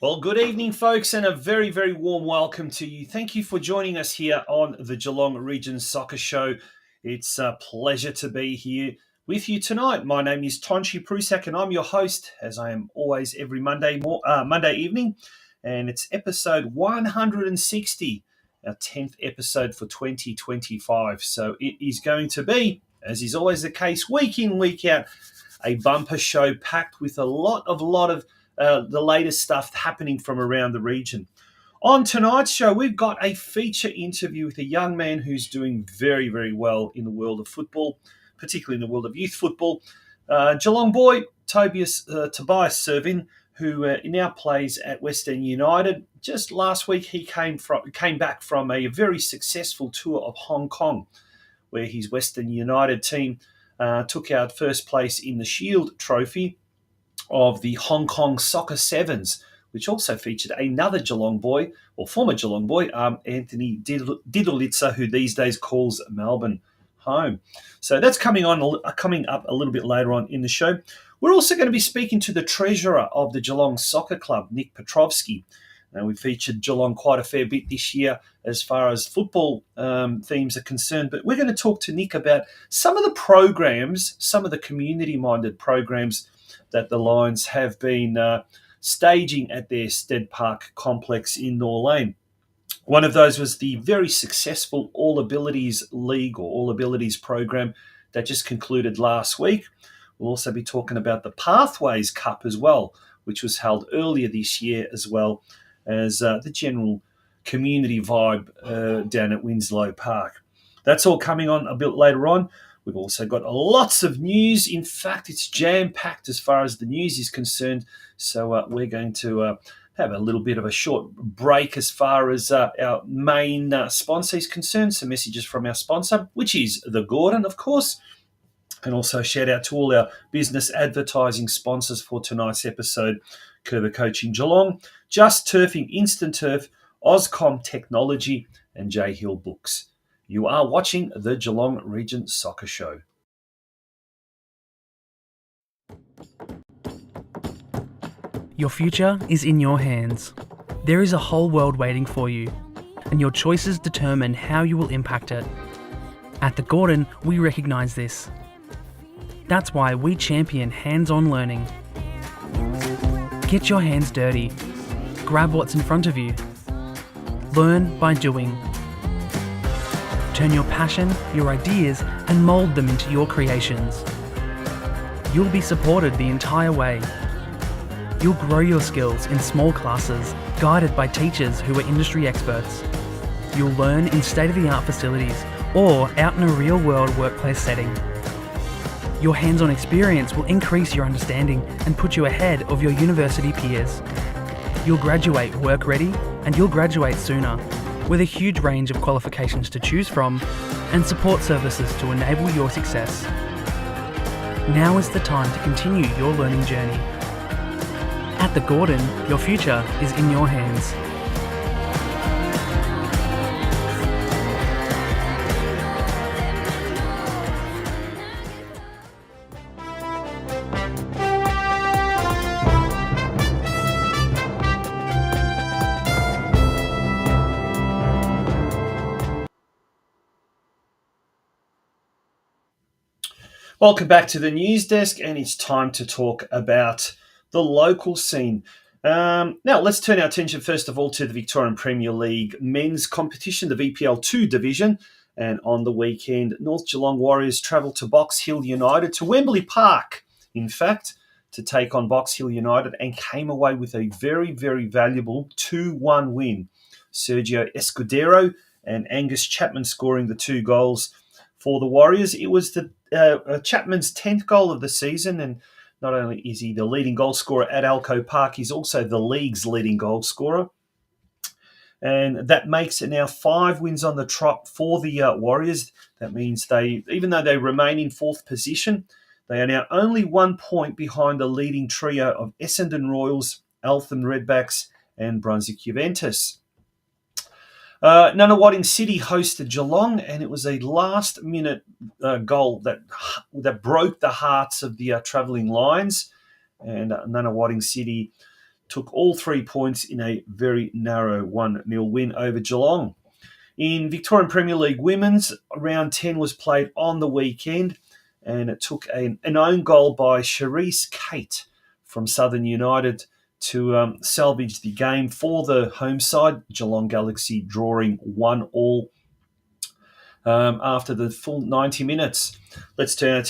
Well, good evening, folks, and a very, very warm welcome to you. Thank you for joining us here on the Geelong Region Soccer Show. It's a pleasure to be here with you tonight. My name is Tonchi Prusak, and I'm your host, as I am always every Monday evening. And it's episode 160, our 10th episode for 2025. So it is going to be, as is always the case, week in, week out, a bumper show packed with a lot of the latest stuff happening from around the region. On tonight's show, we've got a feature interview with a young man who's doing very, very well in the world of football, particularly in the world of youth football. Geelong boy, Tobias Servin, who now plays at Western United. Just last week, he came back from a very successful tour of Hong Kong, where his Western United team took out first place in the Shield Trophy of the Hong Kong Soccer Sevens, which also featured another Geelong boy, or former Geelong boy, Anthony Didolitza, who these days calls Melbourne home. So that's coming up a little bit later on in the show. We're also going to be speaking to the treasurer of the Geelong Soccer Club, Nick Petrovski. We featured Geelong quite a fair bit this year as far as football themes are concerned, but we're going to talk to Nick about some of the programs, some of the community-minded programs that the Lions have been staging at their Stead Park complex in Nor Lane. One of those was the very successful All Abilities League or All Abilities program that just concluded last week. We'll also be talking about the Pathways Cup as well, which was held earlier this year, as well as the general community vibe down at Winslow Park. That's all coming on a bit later on. We've also got lots of news. In fact, it's jam-packed as far as the news is concerned. So we're going to have a little bit of a short break as far as our main sponsor is concerned. Some messages from our sponsor, which is The Gordon, of course. And also shout out to all our business advertising sponsors for tonight's episode: Kerber Coaching Geelong, Just Turfing Instant Turf, Ozcom Technology, and J Hill Books. You are watching the Geelong Region Soccer Show. Your future is in your hands. There is a whole world waiting for you, and your choices determine how you will impact it. At The Gordon, we recognise this. That's why we champion hands-on learning. Get your hands dirty. Grab what's in front of you. Learn by doing. Turn your passion, your ideas, and mould them into your creations. You'll be supported the entire way. You'll grow your skills in small classes, guided by teachers who are industry experts. You'll learn in state-of-the-art facilities or out in a real-world workplace setting. Your hands-on experience will increase your understanding and put you ahead of your university peers. You'll graduate work-ready, and you'll graduate sooner, with a huge range of qualifications to choose from and support services to enable your success. Now is the time to continue your learning journey. At The Gordon, your future is in your hands. Welcome back to the news desk, and it's time to talk about the local scene. Now, let's turn our attention first of all to the Victorian Premier League men's competition, the VPL 2 division. And on the weekend, North Geelong Warriors travelled to Box Hill United, to Wembley Park, in fact, to take on Box Hill United, and came away with a very, very valuable 2-1 win. Sergio Escudero and Angus Chapman scoring the 2 goals for the Warriors. It was the Chapman's 10th goal of the season, and not only is he the leading goal scorer at Alco Park, he's also the league's leading goal scorer. And that makes it now 5 wins on the trot for the Warriors. That means they, even though they remain in 4th position, they are now only 1 point behind the leading trio of Essendon Royals, Eltham Redbacks, and Brunswick Juventus. Nunawading City hosted Geelong, and it was a last-minute goal that broke the hearts of the travelling Lions. And Nunawading City took all 3 points in a very narrow 1-0 win over Geelong. In Victorian Premier League Women's, round 10 was played on the weekend, and it took an own goal by Charisse Kate from Southern United to salvage the game for the home side, Geelong Galaxy drawing 1-1 after the full 90 minutes. Let's turn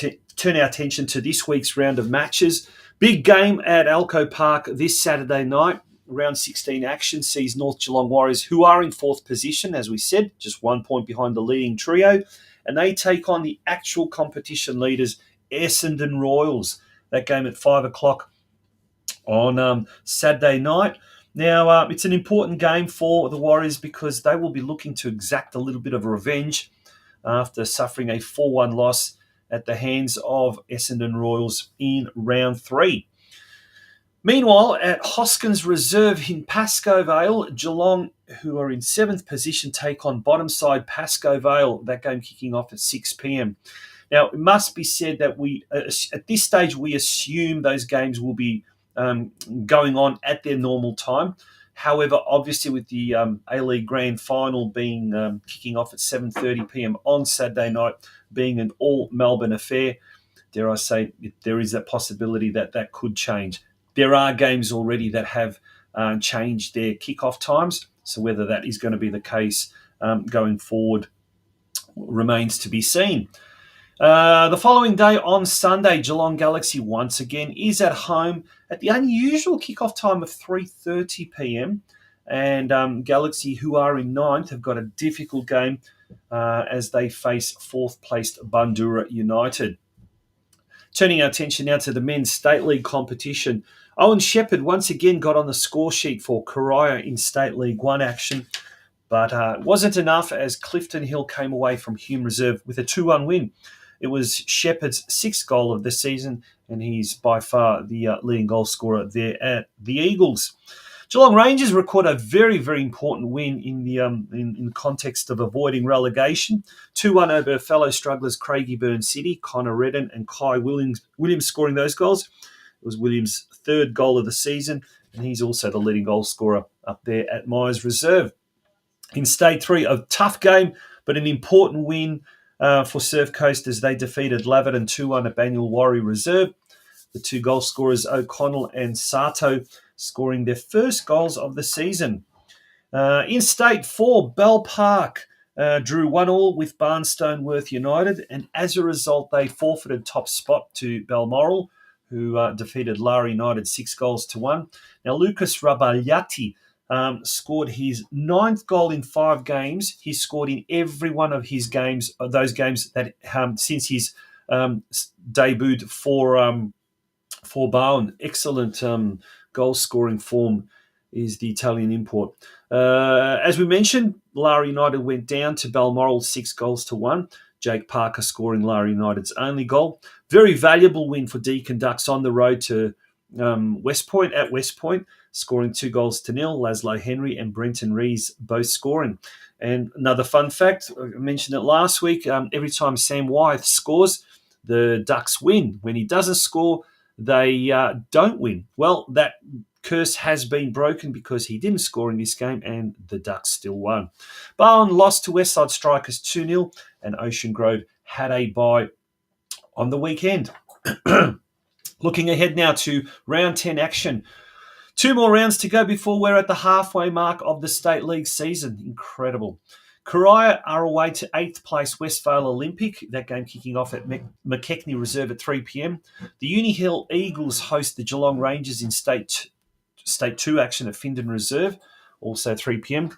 our attention to this week's round of matches. Big game at Alco Park this Saturday night. Round 16 action sees North Geelong Warriors, who are in 4th position, as we said, just 1 point behind the leading trio, and they take on the actual competition leaders, Essendon Royals. That game at 5 o'clock on Saturday night. Now, it's an important game for the Warriors because they will be looking to exact a little bit of revenge after suffering a 4-1 loss at the hands of Essendon Royals in round 3. Meanwhile, at Hoskins Reserve in Pascoe Vale, Geelong, who are in 7th position, take on bottom side Pascoe Vale, that game kicking off at 6 p.m. Now, it must be said that we, at this stage, we assume those games will be going on at their normal time. However, obviously with the A-League Grand Final being kicking off at 7:30 p.m. on Saturday night, being an all-Melbourne affair, dare I say, there is a possibility that that could change. There are games already that have changed their kickoff times, so whether that is going to be the case going forward remains to be seen. The following day on Sunday, Geelong Galaxy once again is at home at the unusual kickoff time of 3:30 p.m. And Galaxy, who are in 9th, have got a difficult game as they face 4th-placed Bundoora United. Turning our attention now to the men's State League competition. Owen Shepherd once again got on the score sheet for Corio in State League 1 action, but it wasn't enough as Clifton Hill came away from Hume Reserve with a 2-1 win. It was Shepherd's 6th goal of the season, and he's by far the leading goal scorer there at the Eagles. Geelong Rangers record a very, very important win in the in context of avoiding relegation. 2-1 over fellow strugglers Craigieburn City, Connor Redden and Kai Williams scoring those goals. It was Williams' 3rd goal of the season, and he's also the leading goal scorer up there at Myers Reserve. In State 3, a tough game, but an important win for Surf Coast as they defeated Laverton 2-1 at Banyule Warri Reserve. The 2 goal scorers, O'Connell and Sato, scoring their first goals of the season. In State 4, Bell Park drew 1-1 with Barnstone Worth United, and as a result, they forfeited top spot to Balmoral, who defeated Lara United 6-1. Now, Lucas Rabagliati scored his 9th goal in 5 games. He scored in every one of his games, those games that since he's debuted for Bowen. Excellent goal-scoring form is the Italian import. As we mentioned, Lara United went down to Balmoral 6-1. Jake Parker scoring Lara United's only goal. Very valuable win for Deakin Ducks on the road to West Point, scoring 2-0. Laszlo Henry and Brenton Rees both scoring. And another fun fact, I mentioned it last week, every time Sam Wyeth scores, the Ducks win. When he doesn't score, they don't win. Well, that curse has been broken because he didn't score in this game and the Ducks still won. Bowen lost to Westside Strikers 2-0 and Ocean Grove had a bye on the weekend. Looking ahead now to round 10 action. 2 more rounds to go before we're at the halfway mark of the State League season. Incredible. Corio are away to 8th place Westvale Olympic. That game kicking off at McKechnie Reserve at 3 p.m. The Uni Hill Eagles host the Geelong Rangers in State 2 action at Findon Reserve, also 3 p.m.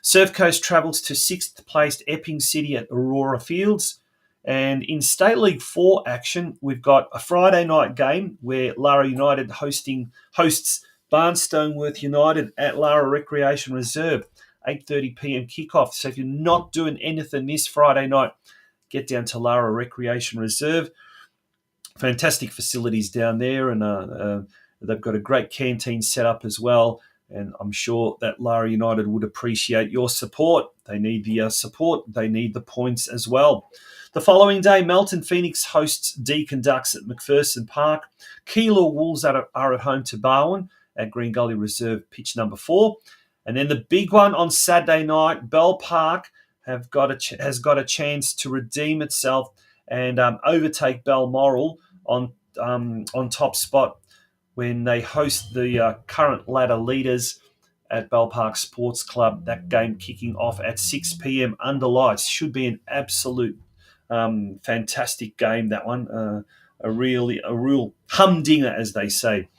Surf Coast travels to 6th placed Epping City at Aurora Fields. And in State League 4 action, we've got a Friday night game where Lara United hosts Barnstone Worth United at Lara Recreation Reserve, 8:30 p.m. kickoff. So if you're not doing anything this Friday night, get down to Lara Recreation Reserve. Fantastic facilities down there, and they've got a great canteen set up as well. And I'm sure that Lara United would appreciate your support. They need the support. They need the points as well. The following day, Melton Phoenix hosts Deakin Ducks at McPherson Park. Keilor Wolves are at home to Barwon at Green Gully Reserve, pitch number 4. And then the big one on Saturday night, Bell Park has got a chance to redeem itself and overtake Balmoral on top spot when they host the current ladder leaders at Bell Park Sports Club. That game kicking off at 6 p.m. under lights. Should be an absolute fantastic game, that one. A real humdinger, as they say.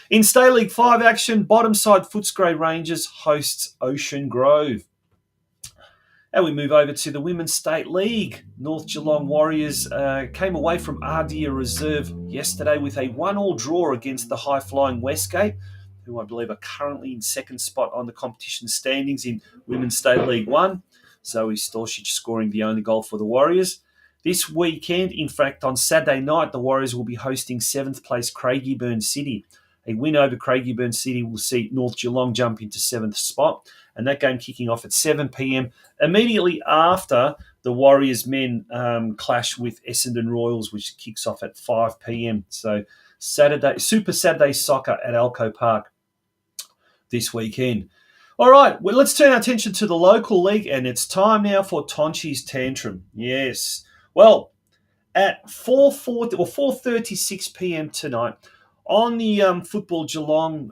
In State League 5 action, bottom side Footscray Rangers hosts Ocean Grove. And we move over to the Women's State League. North Geelong Warriors came away from Ardea Reserve yesterday with a 1-1 draw against the high-flying Westgate, who I believe are currently in 2nd spot on the competition standings in Women's State League 1. Zoe Storchich scoring the only goal for the Warriors. This weekend, in fact, on Saturday night, the Warriors will be hosting 7th place Craigieburn City. A win over Craigieburn City will see North Geelong jump into 7th spot, and that game kicking off at 7 p.m. immediately after the Warriors men clash with Essendon Royals, which kicks off at 5 p.m. So Super Saturday soccer at Alco Park this weekend. All right, well, let's turn our attention to the local league, and it's time now for Tonchi's Tantrum. Yes. Well, at 4:36 p.m. tonight, on the Football Geelong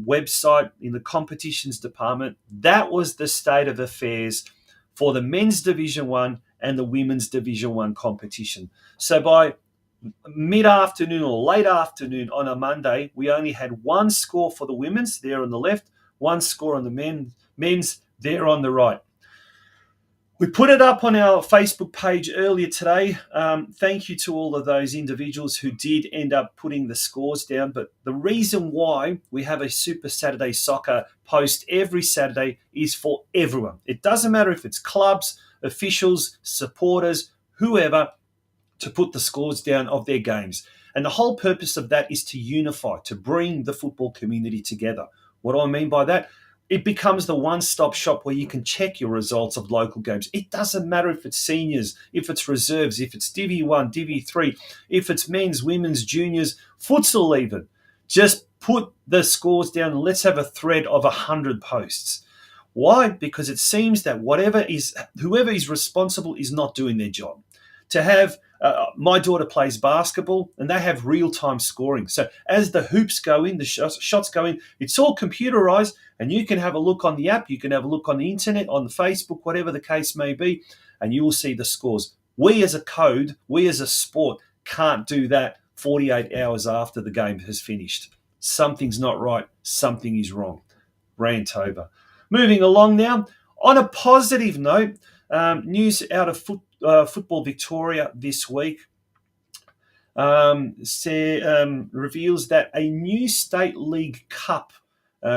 website in the competitions department, that was the state of affairs for the men's Division 1 and the women's Division 1 competition. So by mid-afternoon or late afternoon on a Monday, we only had one score for the women's there on the left, one score on the men's there on the right. We put it up on our Facebook page earlier today. Thank you to all of those individuals who did end up putting the scores down. But the reason why we have a Super Saturday Soccer post every Saturday is for everyone. It doesn't matter if it's clubs, officials, supporters, whoever, to put the scores down of their games. And the whole purpose of that is to unify, to bring the football community together. What do I mean by that? It becomes the one-stop shop where you can check your results of local games. It doesn't matter if it's seniors, if it's reserves, if it's Divi 1, Divi 3, if it's men's, women's, juniors, futsal even. Just put the scores down and let's have a thread of 100 posts. Why? Because it seems that whoever is responsible is not doing their job. To have my daughter plays basketball and they have real-time scoring. So as the hoops go in, the shots go in, it's all computerized and you can have a look on the app, you can have a look on the internet, on Facebook, whatever the case may be, and you will see the scores. We as a code, we as a sport can't do that 48 hours after the game has finished. Something's not right. Something is wrong. Rant over. Moving along now. On a positive note, news out of Football Victoria this week reveals that a new State League Cup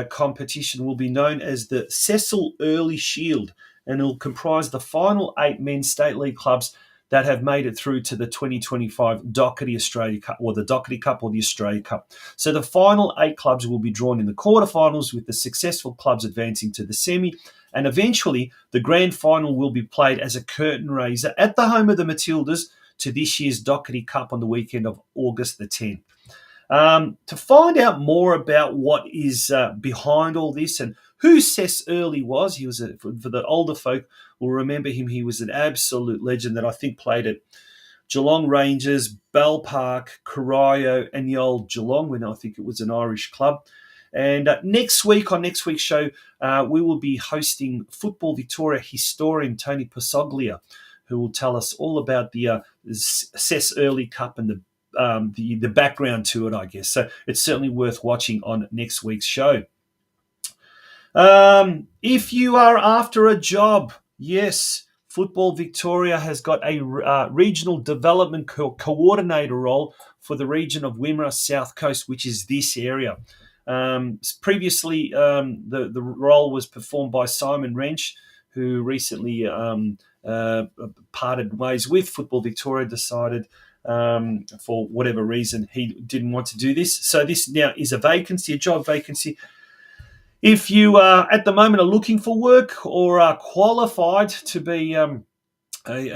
competition will be known as the Cecil Early Shield, and it will comprise the final 8 men's State League clubs that have made it through to the 2025 Doherty Australia Cup, or the Doherty Cup or the Australia Cup. So the final 8 clubs will be drawn in the quarterfinals, with the successful clubs advancing to the semi, and eventually the grand final will be played as a curtain raiser at the home of the Matildas to this year's Doherty Cup on the weekend of August the 10th. To find out more about what is behind all this and who Cess Early was, he was for the older folk will remember him. He was an absolute legend that I think played at Geelong Rangers, Bell Park, Corio, and the old Geelong, when I think it was an Irish club. And next week, on next week's show, we will be hosting Football Victoria historian Tony Pasoglia, who will tell us all about the Cess Early Cup and the background to it, I guess. So it's certainly worth watching on next week's show. If you are after a job, yes, Football Victoria has got a regional development coordinator role for the region of Wimmera South Coast, which is this area. Previously, the role was performed by Simon Wrench, who recently parted ways with Football Victoria, decided for whatever reason he didn't want to do this. So this now is a vacancy, a job vacancy. If you at the moment are looking for work or are qualified to be a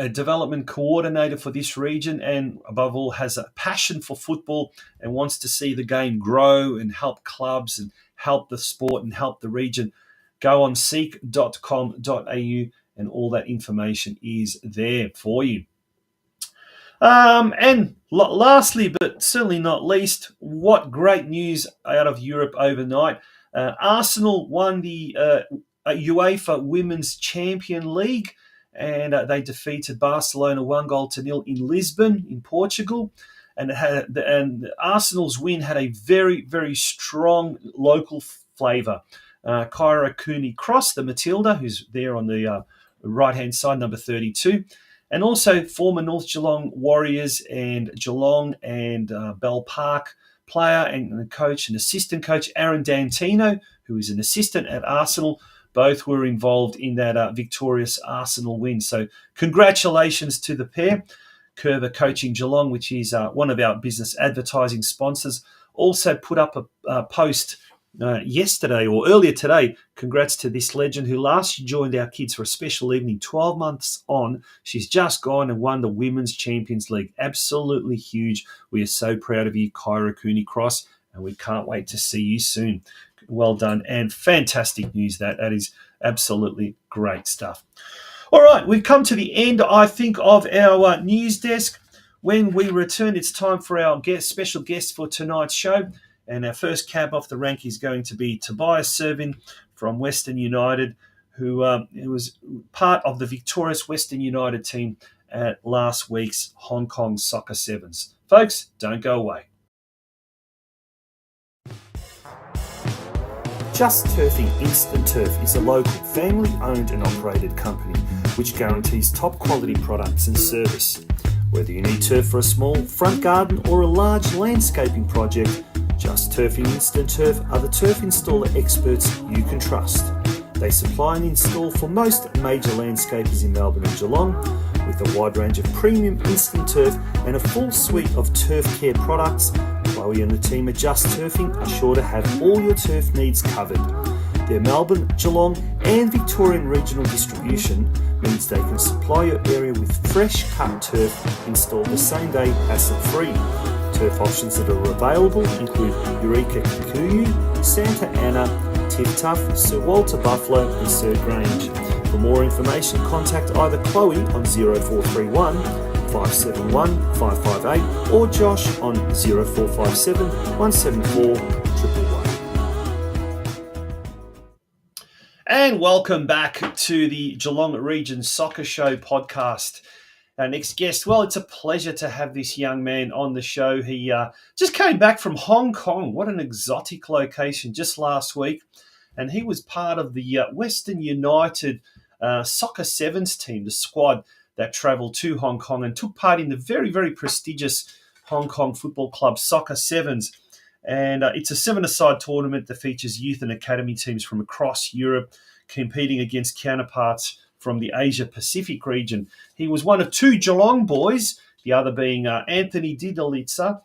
development coordinator for this region, and above all has a passion for football and wants to see the game grow and help clubs and help the sport and help the region, go on seek.com.au and all that information is there for you. And lastly, but certainly not least, what great news out of Europe overnight. Arsenal won the UEFA Women's Champions League, and they defeated Barcelona 1-0 in Lisbon, in Portugal. And Arsenal's win had a very, very strong local flavour. Kyra Cooney-Cross, the Matilda, who's there on the right-hand side, number 32, and also former North Geelong Warriors and Geelong and Bell Park player and coach and assistant coach Aaron Dantino, who is an assistant at Arsenal. Both were involved in that victorious Arsenal win. So congratulations to the pair. Curva Coaching Geelong, which is one of our business advertising sponsors, also put up a post yesterday or earlier today. Congrats to this legend who last year joined our kids for a special evening. 12 months on, she's just gone and won the Women's Champions League. Absolutely huge. We are so proud of you, Kyra Cooney-Cross, and we can't wait to see you soon. Well done, and fantastic news. That is absolutely great stuff. All right, we've come to the end, I think, of our news desk. When we return, it's time for our special guest for tonight's show. And our first cab off the rank is going to be Tobias Servin from Western United, who was part of the victorious Western United team at last week's Hong Kong Soccer Sevens. Folks, don't go away. Just Turfing Instant Turf is a local, family-owned and operated company which guarantees top quality products and service. Whether you need turf for a small front garden or a large landscaping project, Just Turfing Instant Turf are the turf installer experts you can trust. They supply and install for most major landscapers in Melbourne and Geelong, with a wide range of premium instant turf and a full suite of turf care products. Chloe and the team at Just Turfing are sure to have all your turf needs covered. Their Melbourne, Geelong and Victorian regional distribution means they can supply your area with fresh cut turf installed the same day, hassle-free. Turf options that are available include Eureka Kikuyu, Santa Ana, Tiff Tuff, Sir Walter Buffalo and Sir Grange. For more information, contact either Chloe on 0431 571 558 or Josh on 0457 174 111. And welcome back to the Geelong Region Soccer Show podcast. Our next guest, well, it's a pleasure to have this young man on the show. He just came back from Hong Kong. What an exotic location just last week. And he was part of the Western United Soccer Sevens team, the squad that travelled to Hong Kong and took part in the very, very prestigious Hong Kong Football Club Soccer Sevens. And it's a seven-a-side tournament that features youth and academy teams from across Europe competing against counterparts from the Asia-Pacific region. He was one of two Geelong boys, the other being Anthony Didalitza,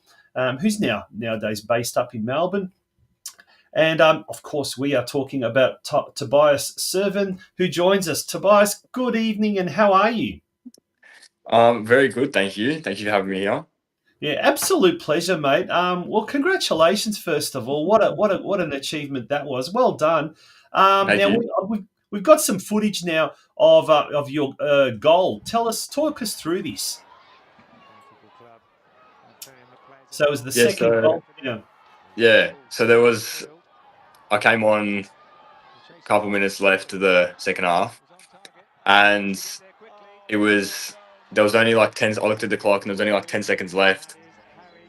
who's nowadays based up in Melbourne. And, of course, we are talking about Tobias Servin, who joins us. Tobias, good evening, and how are you? Very good, thank you. Thank you for having me here. Yeah, absolute pleasure, mate. Well, congratulations, first of all. What an achievement that was. Well done. Thank Now, you. we've got some footage now of your goal. Talk us through this. So it was the second goal. Yeah, so I came on a couple minutes left to the second half, and there was only like 10. I looked at the clock and there was only like 10 seconds left.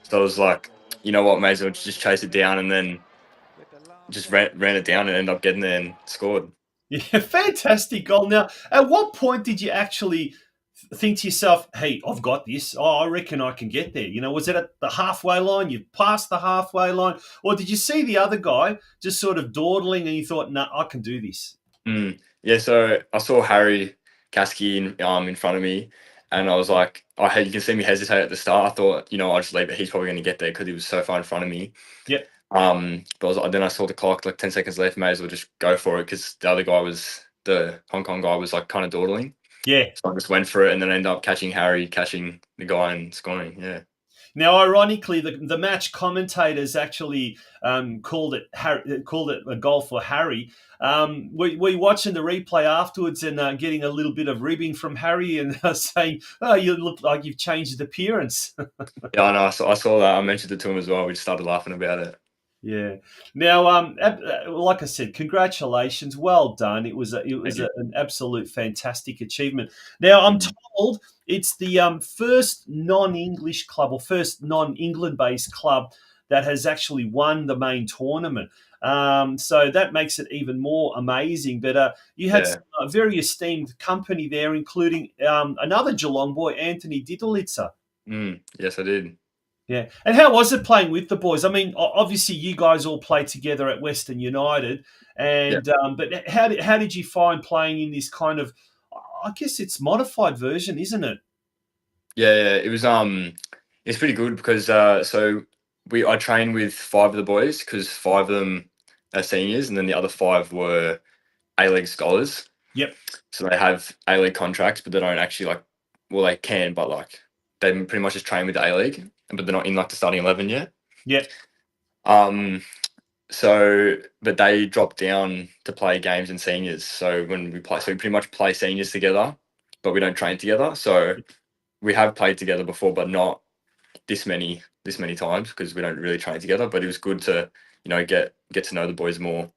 So I was like, you know what, may as well just chase it down, and then just ran it down and ended up getting there and scored. Yeah, fantastic goal. Now, at what point did you actually think to yourself, hey, I've got this. Oh, I reckon I can get there. Was it at the halfway line? You passed the halfway line? Or did you see the other guy just sort of dawdling and you thought, nah, I can do this? Yeah, so I saw Harry Kasky in front of me, and I was like, you can see me hesitate at the start. I thought, I'll just leave it. He's probably going to get there because he was so far in front of me. Yep. But then I saw the clock, like 10 seconds left, may as well just go for it because the Hong Kong guy was like kind of dawdling. Yeah. So I just went for it and then ended up catching the guy and scoring. Yeah. Now, ironically, the match commentators actually called it a goal for Harry. Were you watching the replay afterwards and getting a little bit of ribbing from Harry and saying, "Oh, you look like you've changed appearance"? Yeah, I know. I saw that. I mentioned it to him as well. We just started laughing about it. Yeah. Now, like I said, congratulations. Well done. It was an absolute fantastic achievement. Now, I'm told it's the first non-English club or first non-England-based club that has actually won the main tournament. So that makes it even more amazing. But you had a very esteemed company there, including another Geelong boy, Anthony Didalitza. Yes, I did. Yeah. And how was it playing with the boys? I mean, obviously you guys all played together at Western United, and but how did you find playing in this kind of, I guess it's modified version, isn't it? Yeah, it was it's pretty good because I trained with 5 of the boys because 5 of them are seniors and then the other 5 were A-League scholars. Yep. So they have A-League contracts, but they don't actually they can, but they pretty much just train with the A-League, but they're not in the starting 11 yet. Yep. But they dropped down to play games in seniors. So when we pretty much play seniors together, but we don't train together. So we have played together before, but not this many times because we don't really train together. But it was good to get to know the boys more,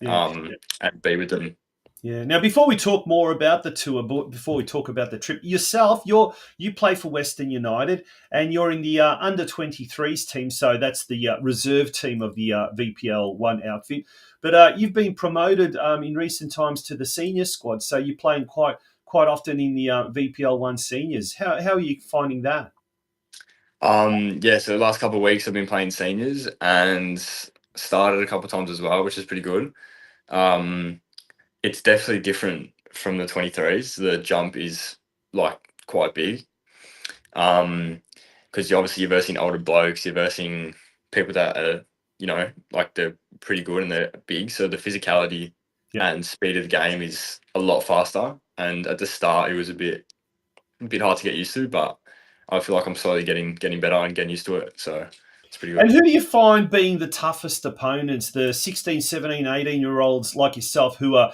and be with them. Yeah. Now, before we talk more about the tour, before we talk about the trip yourself, you play for Western United, and you're in the under 23s team. So that's the reserve team of the VPL one outfit. But you've been promoted in recent times to the senior squad. So you're playing quite often in the VPL one seniors. How are you finding that? Yeah, so the last couple of weeks I've been playing seniors and started a couple of times as well, which is pretty good. Um, it's definitely different from the 23s. The jump is like quite big. Because you obviously you're versing older blokes, you're versing people that are, like they're pretty good and they're big. So the physicality Yeah. and speed of the game is a lot faster. And at the start, it was a bit hard to get used to, but I feel like I'm slowly getting better and getting used to it. So it's pretty And good. who do you find being the toughest opponents? The 16, 17, 18-year-olds like yourself who are,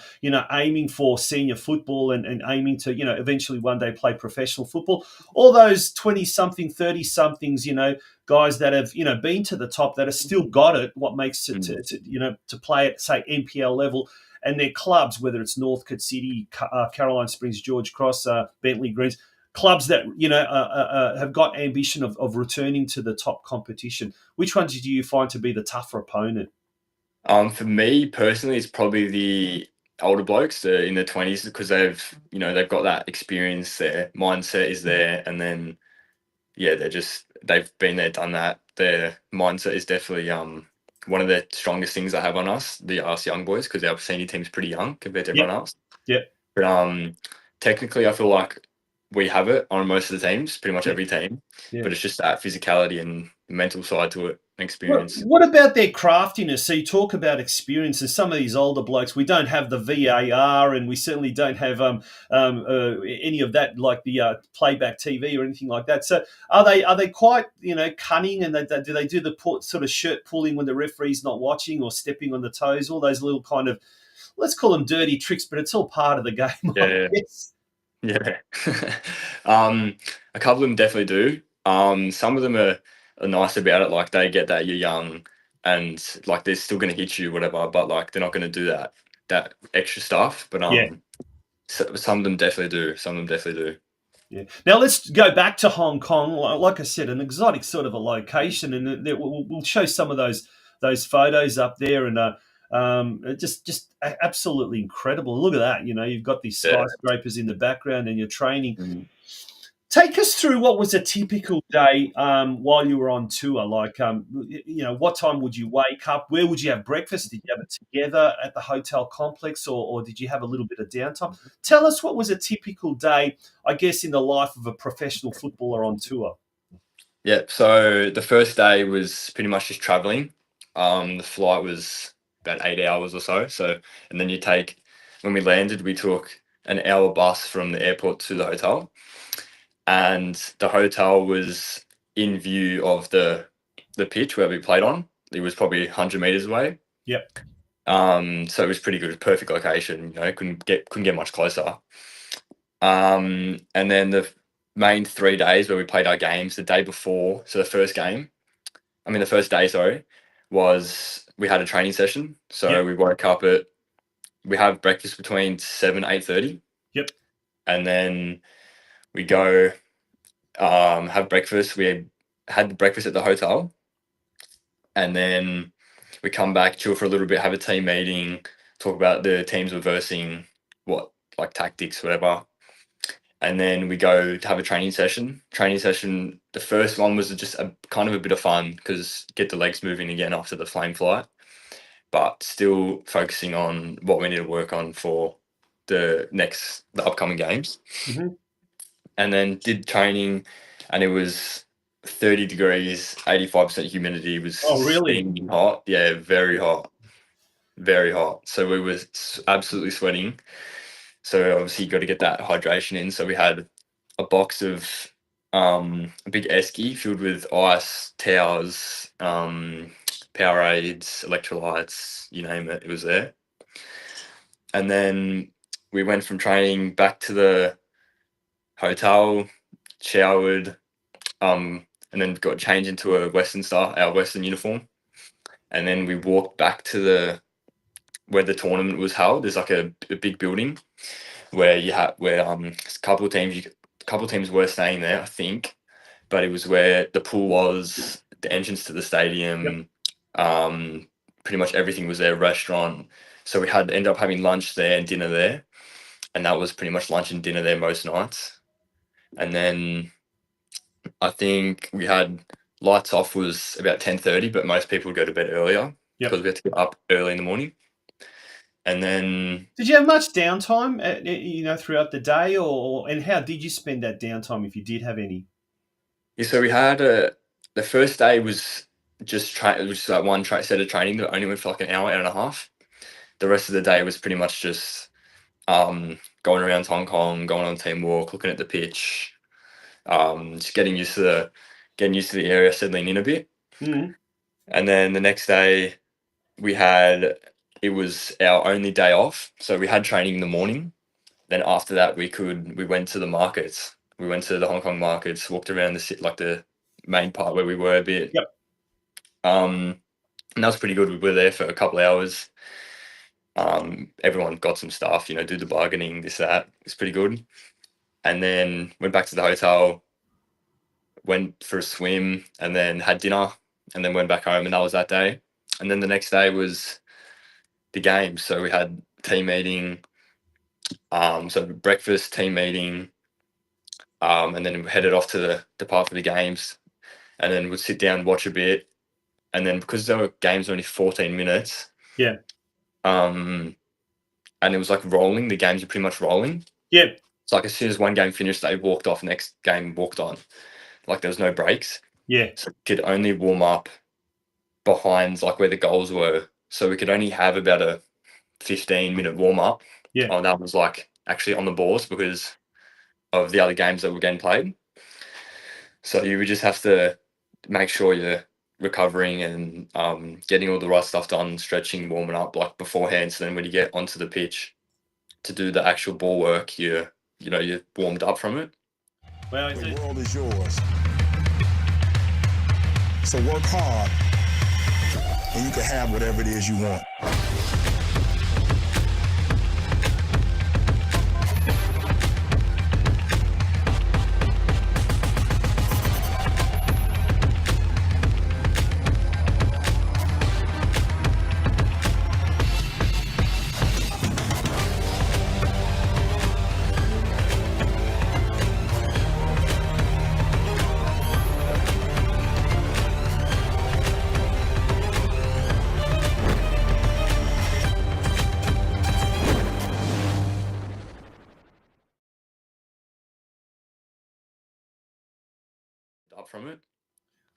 aiming for senior football and aiming to, eventually one day play professional football. All those 20-something, 30-somethings, guys that have, been to the top that have still got it, what makes it Mm. to play at, say, NPL level. And their clubs, whether it's Northcote City, Caroline Springs, George Cross, Bentley Greens, clubs that have got ambition of returning to the top competition. Which ones do you find to be the tougher opponent? For me personally, it's probably the older blokes in the 20s because they've got that experience. Their mindset is there, and then yeah, they've been there, done that. Their mindset is definitely one of the strongest things they have on us young boys, because our senior team's pretty young compared to Yep, everyone else. yep, But technically, I feel like we have it on most of the teams, pretty much yep, every team. yeah. But it's just that physicality and mental side to it, and What, experience. what about their craftiness? So you talk about experiences. Some of these older blokes, we don't have the VAR, and we certainly don't have any of that, like the playback TV or anything like that. So are they quite cunning, and do they do the sort of shirt pulling when the referee's not watching, or stepping on the toes? All those little kind of, let's call them dirty tricks, but it's all part of the game, I Yeah, guess. yeah. um, a couple of them definitely do. Some of them are nice about it, like they get that you're young and like they're still gonna hit you, whatever, but like they're not gonna do that extra stuff. But Yeah. some of them definitely do. Some of them definitely do. Yeah. Now let's go back to Hong Kong. Like I said, an exotic sort of a location, and we'll show some of those photos up there, and just absolutely incredible. Look at that. You've got these Yeah. skyscrapers in the background, and you're training. Mm. Take us through what was a typical day while you were on tour. Like, what time would you wake up? Where would you have breakfast? Did you have it together at the hotel complex, or did you have a little bit of downtime? Tell us what was a typical day, I guess, in the life of a professional footballer on tour. Yeah. So the first day was pretty much just traveling. The flight was about 8 hours or so. So, and then when we landed, we took an hour bus from the airport to the hotel, and the hotel was in view of the pitch where we played on. It was probably 100 meters away. Yep. So it was pretty good, perfect location. Couldn't get much closer. And then the main 3 days where we played our games, the day before, so the first day, sorry, was we had a training session. So Yep. we we have breakfast between 7 8:30. Yep. And then we go have breakfast. We had the breakfast at the hotel, and then we come back, chill for a little bit, have a team meeting, talk about the teams we're versing, what like tactics, whatever. And then we go to have a training session. Training session. The first one was just a kind of a bit of fun because get the legs moving again after the flame flight, but still focusing on what we need to work on for the upcoming games. Hmm. And then did training, and it was 30 degrees, 85% humidity. It was Oh, really? steaming hot. Yeah, very hot, very hot. So we were absolutely sweating. So obviously you got to get that hydration in. So we had a box of a big esky filled with ice, towels, Powerades, electrolytes, you name it, it was there. And then we went from training back to the hotel, showered, and then got changed into our Western uniform. And then we walked back to where the tournament was held. There's like a big building where a couple of teams were staying there, I think, but it was where the pool was, the entrance to the stadium, pretty much everything was there, restaurant. So we ended up having lunch there and dinner there, and that was pretty much lunch and dinner there most nights. And then I think we had lights off was about 10:30, but most people would go to bed earlier because we had to get up early in the morning. And then, did you have much downtime, throughout the day, and how did you spend that downtime if you did have any? yeah, so we had the first day was just it was just like one set of training that only went for like an hour and a half. The rest of the day was pretty much just going around Hong Kong, going on team walk, looking at the pitch, just getting used to the area, settling in a bit. Mm-hmm. And then the next day it was our only day off. So we had training in the morning. Then after that, we went to the markets. We went to the Hong Kong markets, walked around the main part where we were a bit. Yep. And that was pretty good. We were there for a couple of hours. Everyone got some stuff, do the bargaining, this, that. It's pretty good. And then went back to the hotel, went for a swim, and then had dinner, and then went back home, and that was that day. And then the next day was the game. So we had team meeting, so breakfast, team meeting, and then we headed off to the part for the games, and then we'd sit down, watch a bit, and then because the games were only 14 minutes, and it was like rolling. The games are pretty much rolling. Yeah. It's like as soon as one game finished, they walked off. Next game walked on. Like there was no breaks. Yeah. So we could only warm up behind like where the goals were. So we could only have about a 15-minute warm up. Yeah. And that was like actually on the balls because of the other games that were getting played. So you would just have to make sure you're recovering and getting all the right stuff done, stretching, warming up like beforehand. So then when you get onto the pitch to do the actual ball work, you're warmed up from it. Well, the world is yours. So work hard and you can have whatever it is you want. Up from it.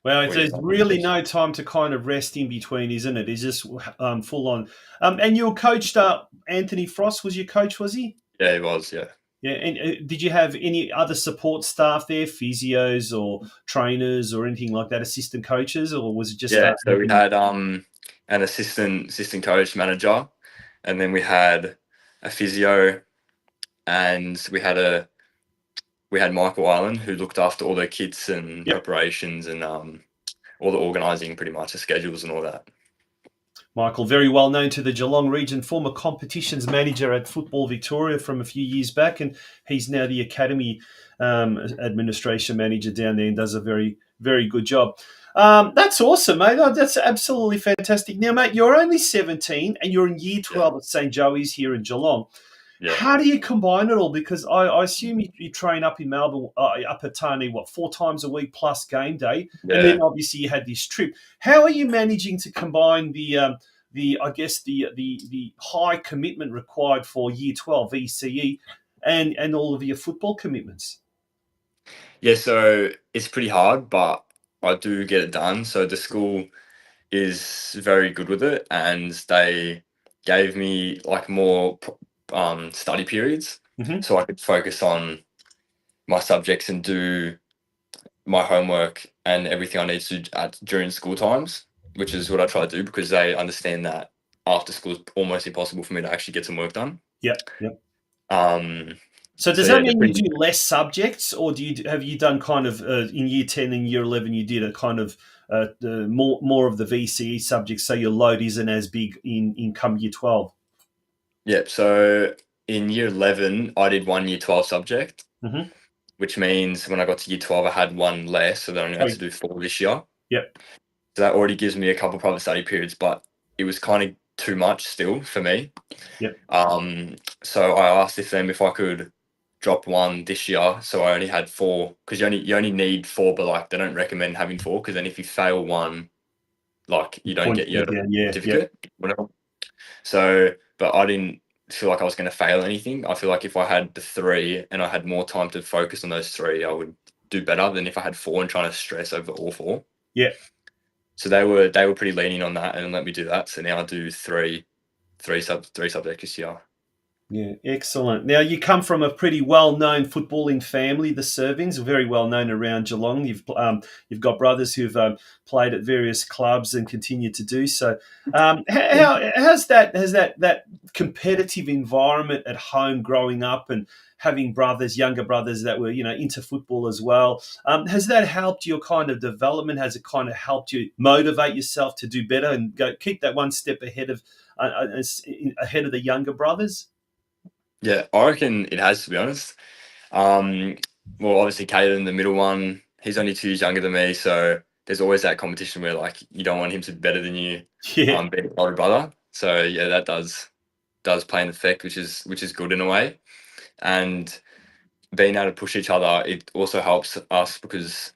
Well, there's really no time to kind of rest in between, isn't it? It's just full on. And your coach, Anthony Frost, was your coach, was he? Yeah, he was, yeah. Yeah, and did you have any other support staff there, physios or trainers or anything like that, assistant coaches, or was it just? Yeah, so we had an assistant coach, manager, and then we had a physio, and we had Michael Island who looked after all the kits and preparations and all the organising, pretty much the schedules and all that. Michael, very well known to the Geelong region, former competitions manager at Football Victoria from a few years back, and he's now the academy administration manager down there and does a very, very good job. That's awesome, mate. That's absolutely fantastic. Now, mate, you're only 17 and you're in year 12 at St. Joey's here in Geelong. Yeah. How do you combine it all? Because I assume you train up in Melbourne, up at Tarnee, 4 times a week plus game day, and then obviously you had this trip. How are you managing to combine the high commitment required for year 12 VCE and all of your football commitments? Yeah, so it's pretty hard, but I do get it done. So the school is very good with it, and they gave me like more study periods, so I could focus on my subjects and do my homework and everything I need to do during school times, which is what I try to do because they understand that after school is almost impossible for me to actually get some work done. Yep. So does that mean you do less subjects, or have you done kind of in year 10 and year 11 you did a kind of more of the VCE subjects, so your load isn't as big in come year 12? Yep. So in year 11, I did one year 12 subject, Mm-hmm. which means when I got to year 12, I had one less. So then I only Oh, had to do 4 this year. yep. So that already gives me a couple of private study periods, but it was kind of too much still for me. Yep. So I asked them if I could drop one this year. So I only had 4 because you only need 4, but like they don't recommend having 4 because then if you fail one, like you don't Points get go your down. Yeah. Yep. certificate, whatever. So, but I didn't feel like I was going to fail anything. I feel like if I had the 3 and I had more time to focus on those 3, I would do better than if I had 4 and trying to stress over all 4. Yeah. So they were pretty lenient on that and let me do that. So now I do three subjects this year. Yeah, excellent. Now you come from a pretty well-known footballing family. The Servings are very well known around Geelong. You've got brothers who've played at various clubs and continue to do so. How's that competitive environment at home growing up and having younger brothers that were into football as well? Has that helped your kind of development? Has it kind of helped you motivate yourself to do better and keep that one step ahead of the younger brothers? Yeah, I reckon it has, to be honest. Um, well, obviously, Caden, the middle one, he's only 2 years younger than me, so there's always that competition where like you don't want him to be better than you, Yeah. being an older brother. So yeah, that does play an effect, which is good in a way. And being able to push each other, it also helps us because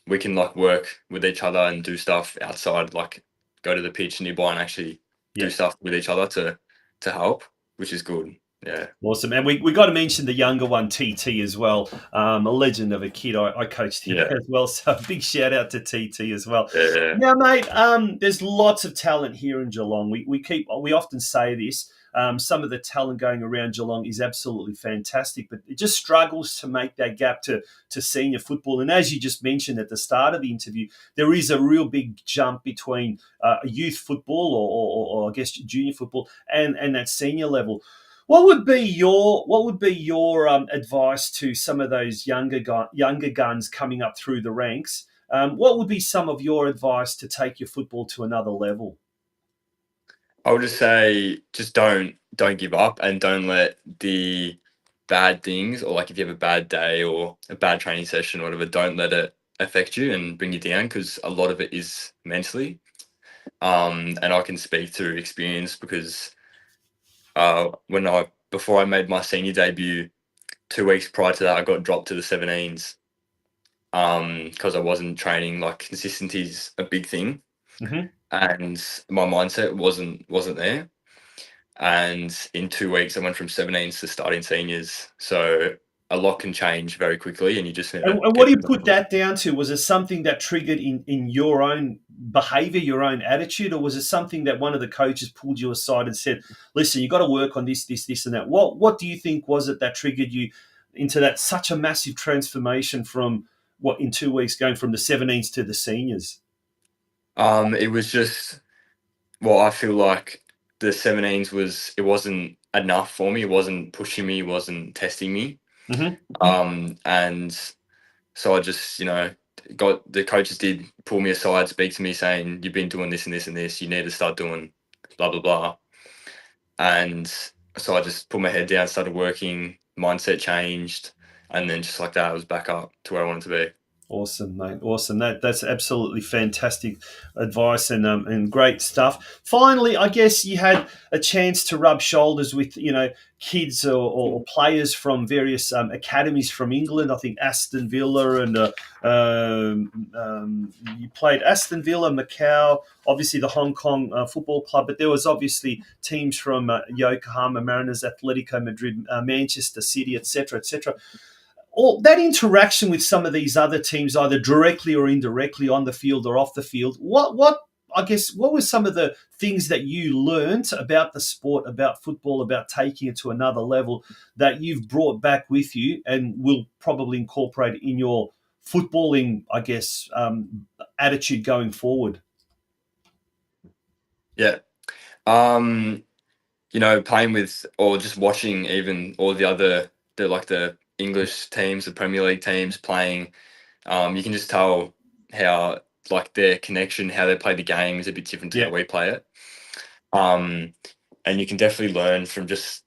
we can like work with each other and do stuff outside, like go to the pitch nearby and actually do Yeah. stuff with each other to help, which is good. Yeah. Awesome. And we got to mention the younger one, TT, as well. A legend of a kid. I coached him Yeah. as well. So big shout out to TT as well. Yeah. Now, mate, there's lots of talent here in Geelong. We often say this. Some of the talent going around Geelong is absolutely fantastic, but it just struggles to make that gap to senior football. And as you just mentioned at the start of the interview, there is a real big jump between youth football or I guess junior football and that senior level. What would be your advice to some of those younger guns coming up through the ranks? What would be some of your advice to take your football to another level? I would just say just don't give up and don't let the bad things, or like if you have a bad day or a bad training session or whatever, don't let it affect you and bring you down because a lot of it is mentally. And I can speak through experience because when I before I made my senior debut, 2 weeks prior to that, I got dropped to the 17s because I wasn't training. Like consistency is a big thing, Hmm. and my mindset wasn't there. And in 2 weeks, I went from 17s to starting seniors. So a lot can change very quickly, and you just need to And what get do you to put know. that down to? Was it something that triggered in your own behavior, your own attitude, or was it something that one of the coaches pulled you aside and said, "Listen, you got to work on this, and that"? What do you think was it that triggered you into that such a massive transformation from what in 2 weeks going from the 17s to the seniors? It was just well, I feel like the 17s it wasn't enough for me. It wasn't pushing me. It wasn't testing me. Hmm. And so I just got the coaches did pull me aside, speak to me, saying you've been doing this and this and this. You need to start doing blah blah blah. And so I just put my head down, started working, mindset changed, and then just like that, I was back up to where I wanted to be. Awesome, mate. Awesome. That's absolutely fantastic advice and great stuff. Finally, I guess you had a chance to rub shoulders with kids or players from various academies from England. I think Aston Villa and you played Aston Villa, Macau, obviously the Hong Kong Football Club, but there was obviously teams from Yokohama Mariners, Atletico Madrid, Manchester City, etc., etc. All that interaction with some of these other teams, either directly or indirectly on the field or off the field, what were some of the things that you learned about the sport, about football, about taking it to another level that you've brought back with you and will probably incorporate in your footballing, I guess, attitude going forward? Yeah. Um, playing with or just watching even all the English teams, the Premier League teams playing, you can just tell how like their connection, how they play the game is a bit different to how Yeah. we play it. Um, and you can definitely learn from just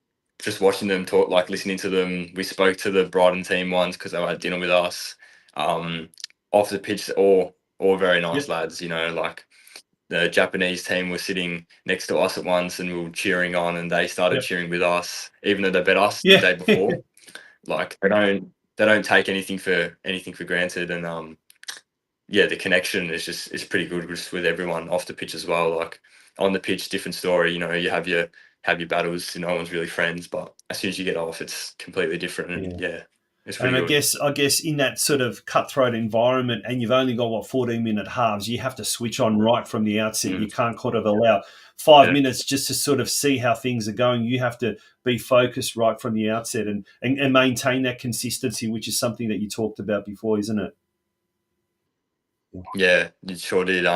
watching them talk, like listening to them. We spoke to the Brighton team once because they were at dinner with us. Off the pitch, all very nice Yep. lads. Like the Japanese team was sitting next to us at once, and we were cheering on, and they started Yep. cheering with us, even though they bet us Yeah. the day before. Like they don't take anything for granted, and yeah, the connection is pretty good just with everyone off the pitch as well. Like on the pitch, different story. You have your battles. No one's really friends, but as soon as you get off, it's completely different. And yeah, it's pretty And good. I guess in that sort of cutthroat environment, and you've only got 14-minute halves, you have to switch on right from the outset. You can't kind of allow 5 minutes just to sort of see how things are going. You have to be focused right from the outset and maintain that consistency, which is something that you talked about before, isn't it? Yeah, you sure did.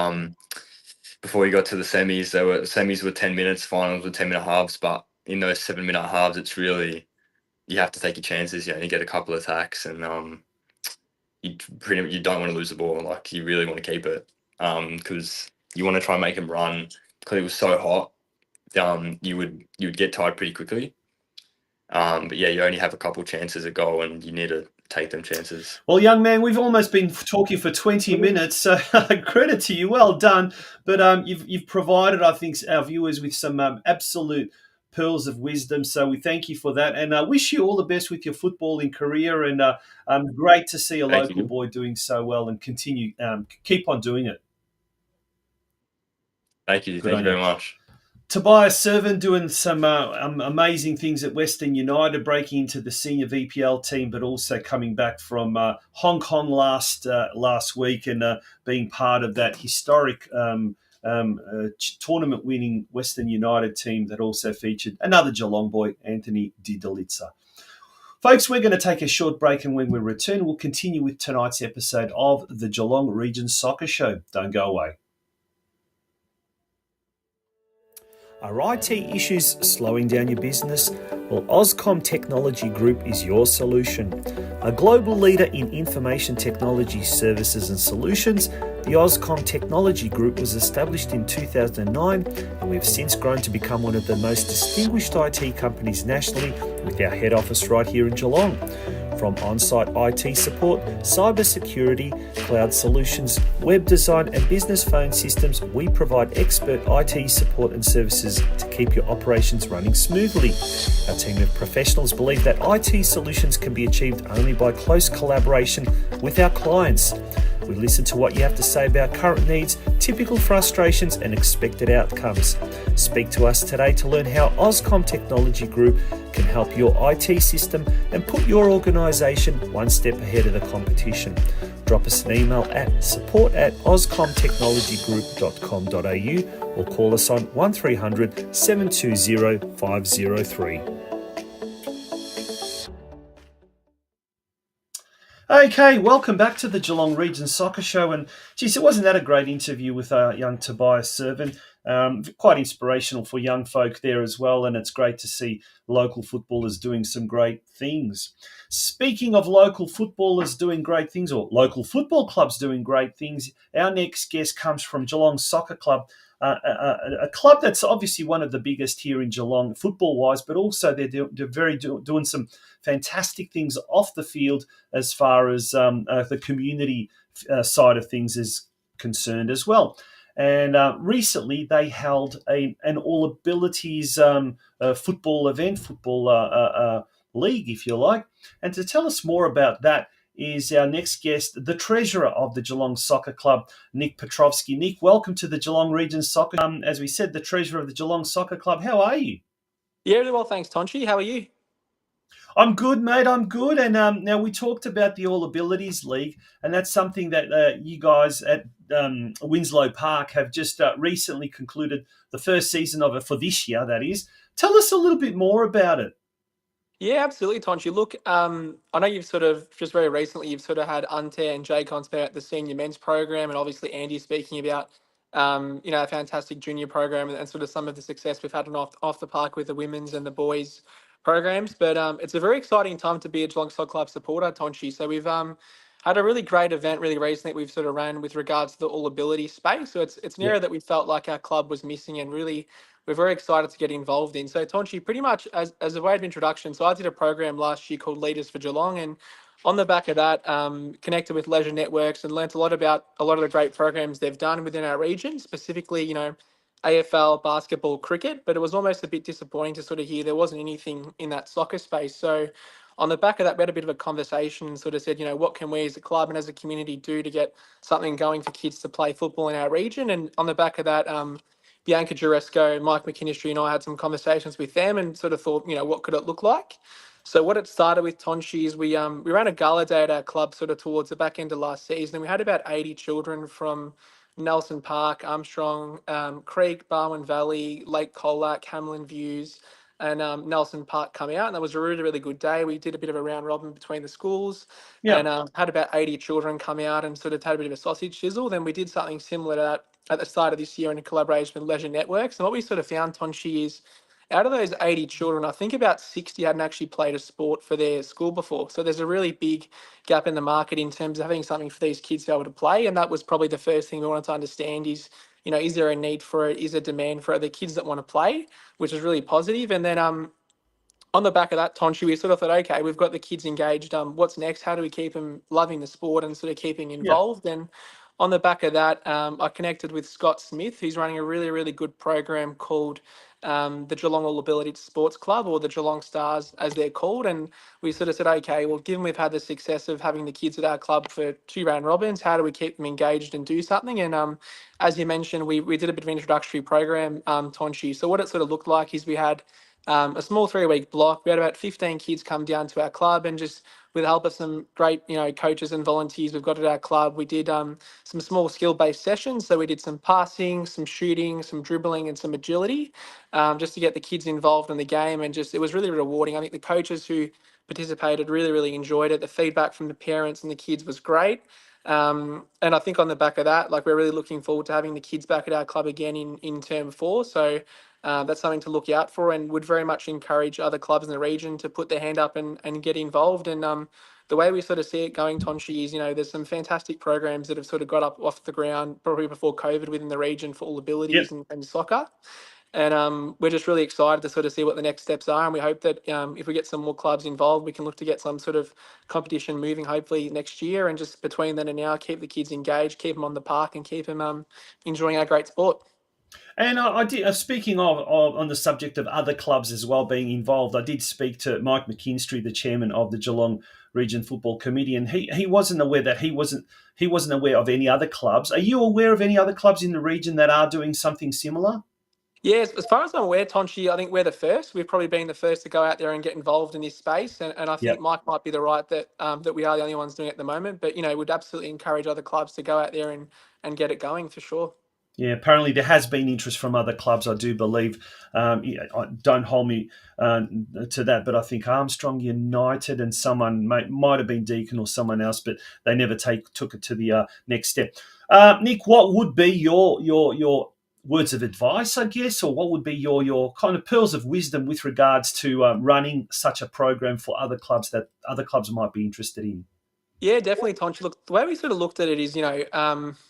Before you got to the semis were 10 minutes, finals were 10-minute halves, but in those 7-minute halves, it's really, you have to take your chances. You only get a couple of attacks, and you don't want to lose the ball. Like you really want to keep it, because you want to try and make them run. Because it was so hot, you would get tired pretty quickly. But yeah, you only have a couple chances at goal, and you need to take them chances. Well, young man, we've almost been talking for 20 minutes, so credit to you. Well done. But you've provided, I think, our viewers with some absolute pearls of wisdom. So we thank you for that, and wish you all the best with your footballing career. And great to see a local boy doing so well, and continue keep on doing it. Thank you. Thank you very much. Tobias Servan doing some amazing things at Western United, breaking into the senior VPL team, but also coming back from Hong Kong last week and being part of that historic tournament-winning Western United team that also featured another Geelong boy, Anthony Di Dalitza. Folks, we're going to take a short break, and when we return, we'll continue with tonight's episode of the Geelong Region Soccer Show. Don't go away. Are IT issues slowing down your business? Well, Ozcom Technology Group is your solution. A global leader in information technology services and solutions, the Ozcom Technology Group was established in 2009, and we've since grown to become one of the most distinguished IT companies nationally, with our head office right here in Geelong. From on-site IT support, cybersecurity, cloud solutions, web design and business phone systems, we provide expert IT support and services to keep your operations running smoothly. Our team of professionals believe that IT solutions can be achieved only by close collaboration with our clients. We listen to what you have to say about current needs, typical frustrations and expected outcomes. Speak to us today to learn how Ozcom Technology Group can help your IT system and put your organisation one step ahead of the competition. Drop us an email at support@ozcomtechnologygroup.com.au or call us on 1300 720 503. Okay, welcome back to the Geelong Region Soccer Show. And geez, wasn't that a great interview with young Tobias Servan? Quite inspirational for young folk there as well. And it's great to see local footballers doing some great things. Speaking of local footballers doing great things, or local football clubs doing great things, our next guest comes from Geelong Soccer Club. A club that's obviously one of the biggest here in Geelong football-wise, but also they're doing some fantastic things off the field as far as the community side of things is concerned as well. And recently they held an all abilities football event, football league, if you like. And to tell us more about that is our next guest, the treasurer of the Geelong Soccer Club, Nick Petrovski. Nick, welcome to the Geelong Region Soccer. As we said, the treasurer of the Geelong Soccer Club. How are you? Yeah, really well, thanks, Tonchi. How are you? I'm good, mate. I'm good. And now we talked about the All Abilities League, and that's something that you guys at Winslow Park have just recently concluded the first season of it for this year, that is. Tell us a little bit more about it. Yeah, absolutely, Tonchi. Look, I know you've sort of, just very recently, you've sort of had Ante and Jay Consper at the senior men's program, and obviously Andy speaking about, a fantastic junior program and sort of some of the success we've had off the park with the women's and the boys programs. But it's a very exciting time to be a Geelong Soccer Club supporter, Tonchi. So we've had a really great event really recently we've sort of ran with regards to the all ability space. So it's an area that we felt like our club was missing, and really we're very excited to get involved in. So Tonchi, pretty much as a way of introduction, so I did a program last year called Leaders for Geelong, and on the back of that, connected with Leisure Networks and learnt a lot about a lot of the great programs they've done within our region, specifically, AFL, basketball, cricket, but it was almost a bit disappointing to sort of hear there wasn't anything in that soccer space. So on the back of that, we had a bit of a conversation and sort of said, what can we as a club and as a community do to get something going for kids to play football in our region? And on the back of that, Bianca Juresco, Mike McKinistry and I had some conversations with them and sort of thought, what could it look like? So what it started with, Tonchi, is we ran a gala day at our club sort of towards the back end of last season, and we had about 80 children from Nelson Park, Armstrong, Creek, Barwon Valley, Lake Colac, Hamlin Views, and Nelson Park come out. And that was a really, really good day. We did a bit of a round robin between the schools and had about 80 children come out and sort of had a bit of a sausage sizzle. Then we did something similar to that at the start of this year in collaboration with Leisure Networks. And what we sort of found, Tonchi, is out of those 80 children, I think about 60 hadn't actually played a sport for their school before. So there's a really big gap in the market in terms of having something for these kids to be able to play. And that was probably the first thing we wanted to understand is, is there a need for it? Is there demand for it? The kids that want to play, which is really positive. And then on the back of that, Tonchi, we sort of thought, okay, we've got the kids engaged. What's next? How do we keep them loving the sport and sort of keeping involved? And on the back of that, I connected with Scott Smith, who's running a really, really good program called the Geelong All Ability Sports Club, or the Geelong Stars as they're called. And we sort of said, okay, well, given we've had the success of having the kids at our club for 2 round robins, how do we keep them engaged and do something? And as you mentioned, we did a bit of an introductory program, Tonchi. So what it sort of looked like is we had a small 3-week block. We had about 15 kids come down to our club, and just with the help of some great, coaches and volunteers we've got at our club, we did some small skill-based sessions. So we did some passing, some shooting, some dribbling, and some agility, just to get the kids involved in the game. And just, it was really rewarding. I think the coaches who participated really, really enjoyed it. The feedback from the parents and the kids was great. And I think on the back of that, we're really looking forward to having the kids back at our club again in term 4. So that's something to look out for, and would very much encourage other clubs in the region to put their hand up and get involved. And the way we sort of see it going, Tonchi, is, there's some fantastic programs that have sort of got up off the ground probably before COVID within the region for all abilities and soccer. And we're just really excited to sort of see what the next steps are. And we hope that if we get some more clubs involved, we can look to get some sort of competition moving hopefully next year. And just between then and now, keep the kids engaged, keep them on the park, and keep them enjoying our great sport. And I did. Speaking of on the subject of other clubs as well being involved, I did speak to Mike McKinistry, the chairman of the Geelong Region Football Committee, and he wasn't aware that he wasn't aware of any other clubs. Are you aware of any other clubs in the region that are doing something similar? Yes, as far as I'm aware, Tonchi, I think we're the first. We've probably been the first to go out there and get involved in this space, and I think Mike might be the right that that we are the only ones doing it at the moment. But we'd absolutely encourage other clubs to go out there and get it going for sure. Yeah, apparently there has been interest from other clubs, I do believe. Don't hold me to that, but I think Armstrong United and someone might have been Deakin or someone else, but they never took it to the next step. Nick, what would be your words of advice, I guess, or what would be your kind of pearls of wisdom with regards to running such a program for other clubs that other clubs might be interested in? Yeah, definitely, Tonchi. Look, the way we sort of looked at it is,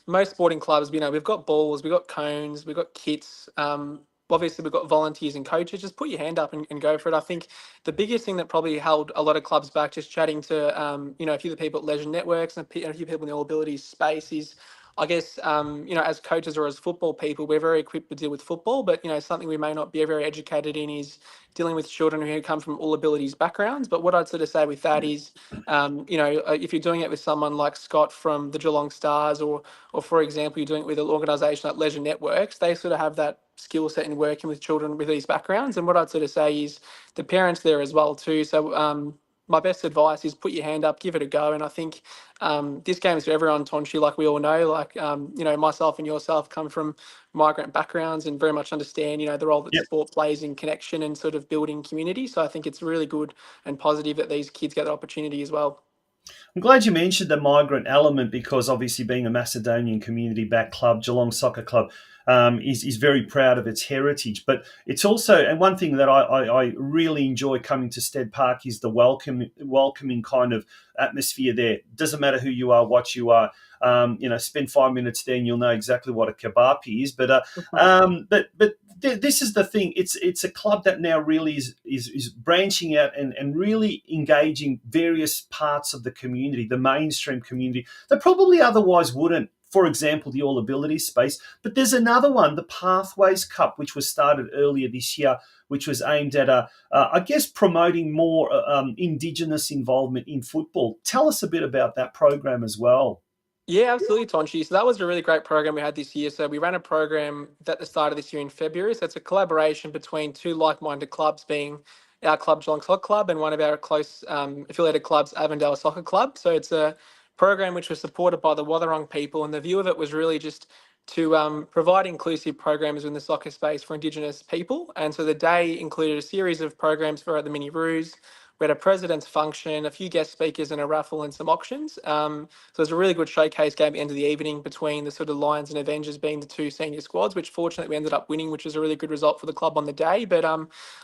most sporting clubs, we've got balls, we've got cones, we've got kits. Obviously, we've got volunteers and coaches. Just put your hand up and go for it. I think the biggest thing that probably held a lot of clubs back, just chatting to, a few of the people at Leisure Networks and a few people in the All Abilities space, is, I guess, as coaches or as football people, we're very equipped to deal with football, but, something we may not be very educated in is dealing with children who come from all abilities backgrounds. But what I'd sort of say with that is, if you're doing it with someone like Scott from the Geelong Stars, or for example, you're doing it with an organisation like Leisure Networks, they sort of have that skill set in working with children with these backgrounds. And what I'd sort of say is the parents there as well too. So my best advice is put your hand up, give it a go. And I think this game is for everyone, Tonchi, like we all know. Myself and yourself come from migrant backgrounds and very much understand, the role that sport plays in connection and sort of building community. So I think it's really good and positive that these kids get the opportunity as well. I'm glad you mentioned the migrant element, because obviously being a Macedonian community-backed club, Geelong Soccer Club, is very proud of its heritage. But it's also, and one thing that I really enjoy coming to Stead Park is the welcoming kind of atmosphere there. Doesn't matter who you are, what you are. spend 5 minutes there and you'll know exactly what a kebab is. But this is the thing. It's a club that now really is branching out and really engaging various parts of the community, the mainstream community, that probably otherwise wouldn't. For example, the All Abilities space. But there's another one, the Pathways Cup, which was started earlier this year, which was aimed at, promoting more Indigenous involvement in football. Tell us a bit about that program as well. Yeah, absolutely, Tonchi. So that was a really great program we had this year. So we ran a program at the start of this year in February. So it's a collaboration between two like-minded clubs, being our club, Geelong Soccer Club, and one of our close affiliated clubs, Avondale Soccer Club. So it's a program which was supported by the Wathaurong people, and the view of it was really just to provide inclusive programs in the soccer space for Indigenous people. And so the day included a series of programs for the Mini Roos. We had a president's function, a few guest speakers, and a raffle and some auctions. So it was a really good showcase game at the end of the evening between the sort of Lions and Avengers being the two senior squads, which fortunately we ended up winning, which was a really good result for the club on the day. But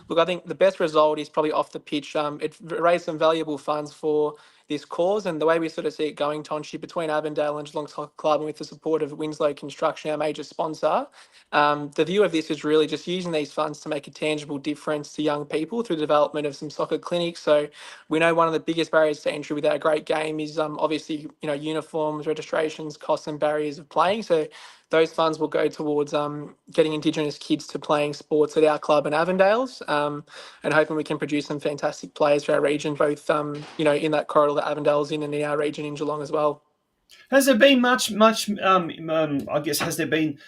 look, I think the best result is probably off the pitch. It raised some valuable funds for this cause, and the way we sort of see it going, Tonchi, between Avondale and Geelong Soccer Club, and with the support of Winslow Construction, our major sponsor, the view of this is really just using these funds to make a tangible difference to young people through the development of some soccer clinics. So we know one of the biggest barriers to entry with our great game is obviously uniforms, registrations, costs, and barriers of playing. So those funds will go towards getting Indigenous kids to playing sports at our club and Avondale's, and hoping we can produce some fantastic players for our region, both in that corridor that Avondale's in and in our region in Geelong as well. Has there been much? I guess has there been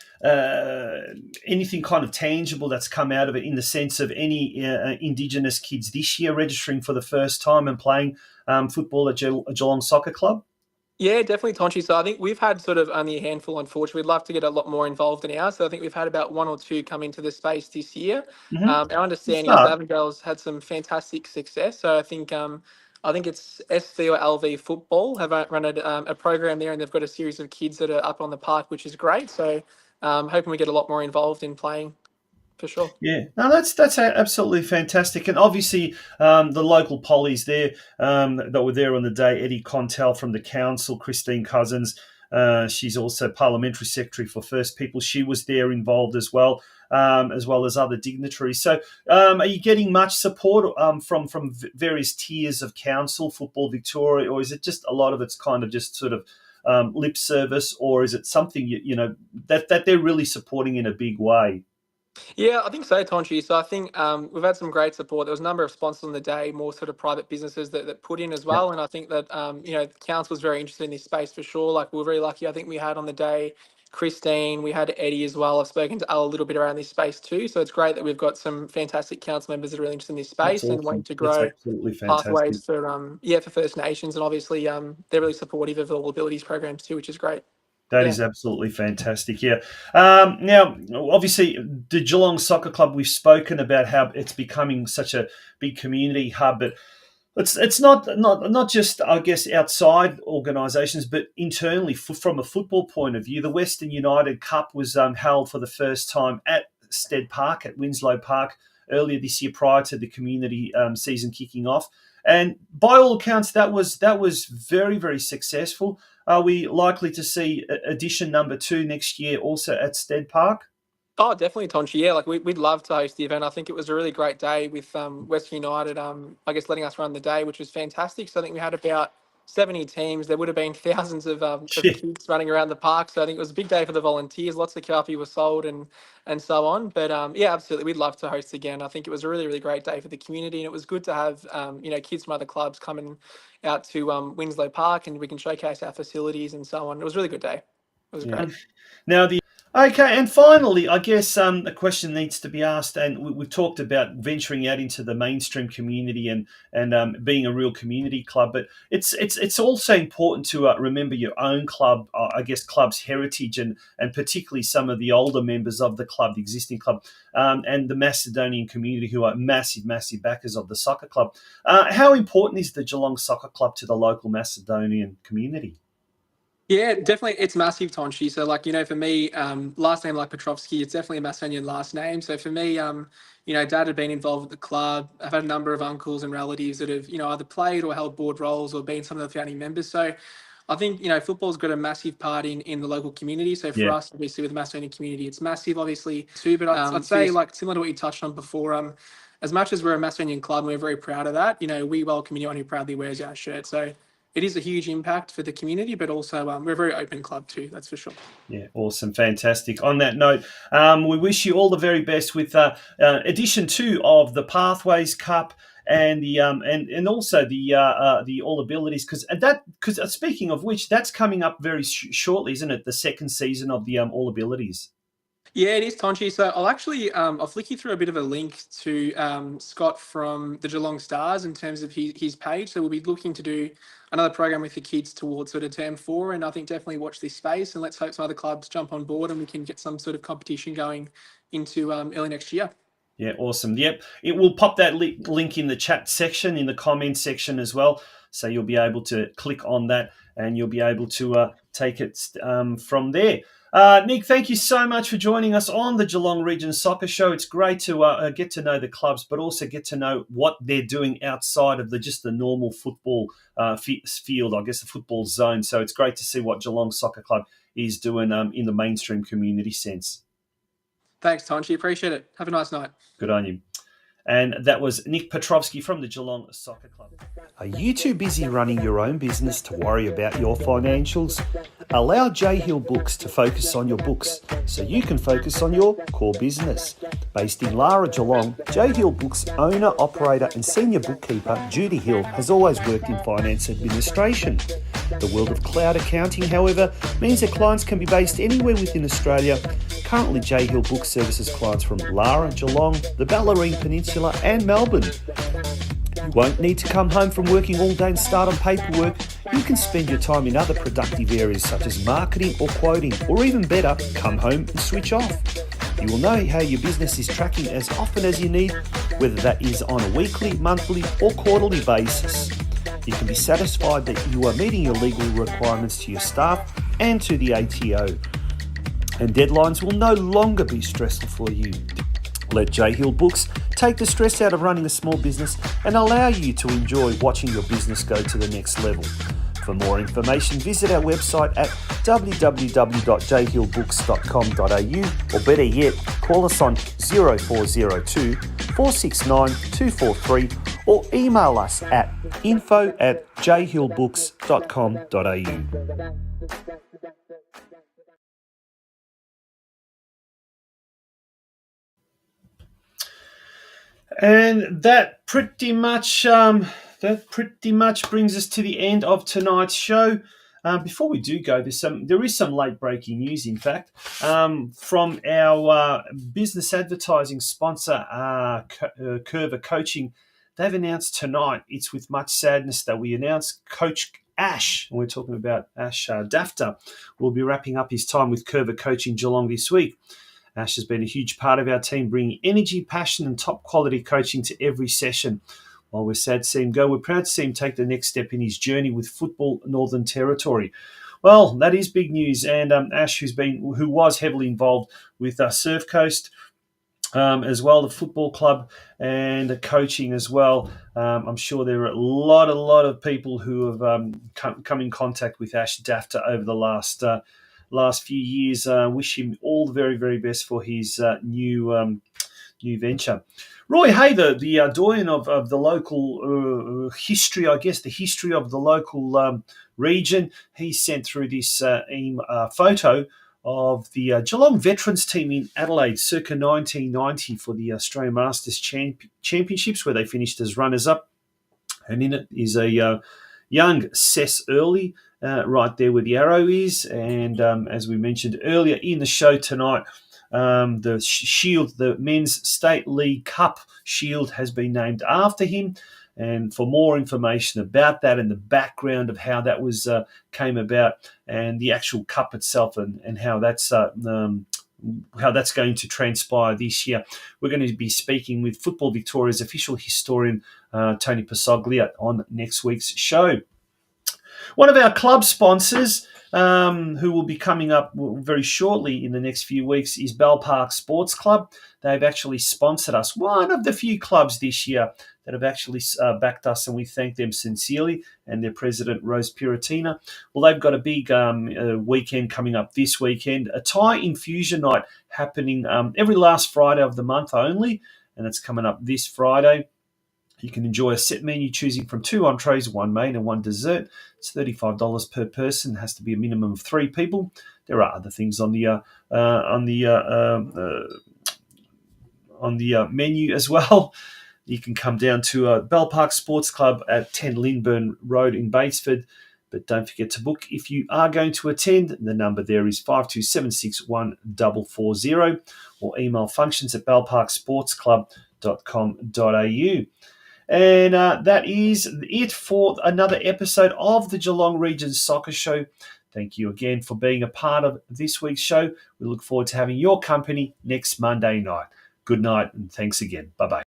anything kind of tangible that's come out of it in the sense of any Indigenous kids this year registering for the first time and playing football at Geelong Soccer Club? Yeah, definitely, Tonchi. So I think we've had sort of only a handful, unfortunately. We'd love to get a lot more involved in ours. So I think we've had about one or two come into the space this year. Mm-hmm. Our understanding is Avondale's had some fantastic success. So I think it's SV or LV Football have run a program there, and they've got a series of kids that are up on the park, which is great. So hoping we get a lot more involved in playing. For sure. Yeah, no, that's absolutely fantastic, and obviously the local pollies there that were there on the day. Eddie Contel from the council, Christine Cousins. She's also parliamentary secretary for First People. She was there involved as well as other dignitaries. So, are you getting much support from various tiers of council, Football Victoria, or is it just a lot of it's kind of just sort of lip service, or is it something that they're really supporting in a big way? Yeah, I think so, Tonchi. So I think we've had some great support. There was a number of sponsors on the day, more sort of private businesses that put in as well. Yep. And I think that, the council was very interested in this space for sure. Like, we were very lucky. I think we had on the day Christine, we had Eddie as well. I've spoken to Al a little bit around this space too. So it's great that we've got some fantastic council members that are really interested in this space and wanting to grow pathways for First Nations. And obviously they're really supportive of All Abilities programs too, which is great. That is absolutely fantastic. Yeah. Now, obviously, the Geelong Soccer Club, we've spoken about how it's becoming such a big community hub, but it's not just, I guess, outside organisations, but internally from a football point of view. The Western United Cup was held for the first time at Stead Park, at Winslow Park, earlier this year prior to the community season kicking off. And by all accounts, that was very, very successful. Are we likely to see edition number 2 next year also at Stead Park? Oh, definitely, Tonchi. Yeah, like we'd love to host the event. I think it was a really great day with Western United, letting us run the day, which was fantastic. So I think we had about 70 teams. There would have been thousands of kids running around the park. So I think it was a big day for the volunteers. Lots of coffee was sold and so on. But absolutely, we'd love to host again. I think it was a really, really great day for the community, and it was good to have kids from other clubs coming out to Winslow Park, and we can showcase our facilities and so on. It was a really good day. It was great. Now Okay, and finally, I guess a question needs to be asked, and we've talked about venturing out into the mainstream community and being a real community club, but it's also important to remember your own club, club's heritage, and particularly some of the older members of the club, the existing club, and the Macedonian community who are massive, massive backers of the soccer club. How important is the Geelong Soccer Club to the local Macedonian community? Yeah, definitely. It's massive, Tonchi. So, for me, last name like Petrovsky, it's definitely a Macedonian last name. So for me, Dad had been involved with the club. I've had a number of uncles and relatives that have, either played or held board roles or been some of the founding members. So I think, football's got a massive part in the local community. So for us, obviously with the Macedonian community, it's massive, obviously, too. But I'd say, like, similar to what you touched on before, as much as we're a Macedonian club and we're very proud of that, we welcome anyone who proudly wears our shirt. So it is a huge impact for the community, but also we're a very open club too, that's for sure. Yeah, awesome, fantastic. On that note, we wish you all the very best with edition 2 of the Pathways Cup and the and also the All Abilities, because speaking of which, that's coming up very shortly, isn't it? The second season of the All Abilities. Yeah, it is, Tonchi. So I'll flick you through a bit of a link to Scott from the Geelong Stars in terms of his page. So we'll be looking to do another program with the kids towards sort of term 4, and I think definitely watch this space, and let's hope some other clubs jump on board and we can get some sort of competition going into early next year. Yeah, awesome. Yep, it will pop that link in the chat section, in the comments section as well. So you'll be able to click on that and you'll be able to take it from there. Nick, thank you so much for joining us on the Geelong Region Soccer Show. It's great to get to know the clubs, but also get to know what they're doing outside of just the normal football field, I guess the football zone. So it's great to see what Geelong Soccer Club is doing in the mainstream community sense. Thanks, Tonchi. Appreciate it. Have a nice night. Good on you. And that was Nick Petrovski from the Geelong Soccer Club. Are you too busy running your own business to worry about your financials? Allow J Hill Books to focus on your books so you can focus on your core business. Based in Lara, Geelong, J Hill Books owner, operator and senior bookkeeper Judy Hill has always worked in finance administration. The world of cloud accounting, however, means that clients can be based anywhere within Australia. Currently, J Hill Books services clients from Lara, Geelong, the Bellarine Peninsula and Melbourne. You won't need to come home from working all day and start on paperwork. You can spend your time in other productive areas such as marketing or quoting, or even better, come home and switch off. You will know how your business is tracking as often as you need, whether that is on a weekly, monthly or quarterly basis. You can be satisfied that you are meeting your legal requirements to your staff and to the ATO. And deadlines will no longer be stressful for you. Let J Hill Books take the stress out of running a small business and allow you to enjoy watching your business go to the next level. For more information, visit our website at www.jhillbooks.com.au, or better yet, call us on 0402 469 243 or email us at info@jhillbooks.com.au. And that pretty much brings us to the end of tonight's show. Before we do go, there is some late breaking news, in fact, from our business advertising sponsor, Curva Coaching. They've announced tonight, it's with much sadness that we announce Coach Ash, and we're talking about Ash Dafter, will be wrapping up his time with Curva Coaching Geelong this week. Ash has been a huge part of our team, bringing energy, passion and top quality coaching to every session. While we're sad to see him go, we're proud to see him take the next step in his journey with Football Northern Territory. Well, that is big news. And Ash, who was heavily involved with Surf Coast, as well, the football club and the coaching as well. I'm sure there are a lot of people who have come in contact with Ash Dafter over the last few years. Wish him all the very, very best for his new venture. Roy Hay, the doyen of the local history, I guess, the history of the local region, he sent through this photo of the Geelong Veterans team in Adelaide circa 1990 for the Australian Masters Championships, where they finished as runners-up. And in it is a young Cess Early, right there where the arrow is. And as we mentioned earlier in the show tonight, the shield, the Men's State League Cup shield, has been named after him. And for more information about that and the background of how that came about, and the actual cup itself, and how that's going to transpire this year, we're going to be speaking with Football Victoria's official historian, Tony Pasoglia, on next week's show. One of our club sponsors, who will be coming up very shortly in the next few weeks, is Bell Park Sports Club. They've actually sponsored us, one of the few clubs this year that have actually backed us, and we thank them sincerely, and their president, Rose Piratina. Well, they've got a big weekend coming up this weekend, a Thai infusion night happening every last Friday of the month only, and it's coming up this Friday. You can enjoy a set menu choosing from 2 entrees, 1 main, and 1 dessert. It's $35 per person. It has to be a minimum of 3 people. There are other things on the menu as well. You can come down to Bell Park Sports Club at 10 Lindburn Road in Batesford. But don't forget to book if you are going to attend. The number there is 52761440 or email functions@bellparksportsclub.com.au. And that is it for another episode of the Geelong Region Soccer Show. Thank you again for being a part of this week's show. We look forward to having your company next Monday night. Good night and thanks again. Bye-bye.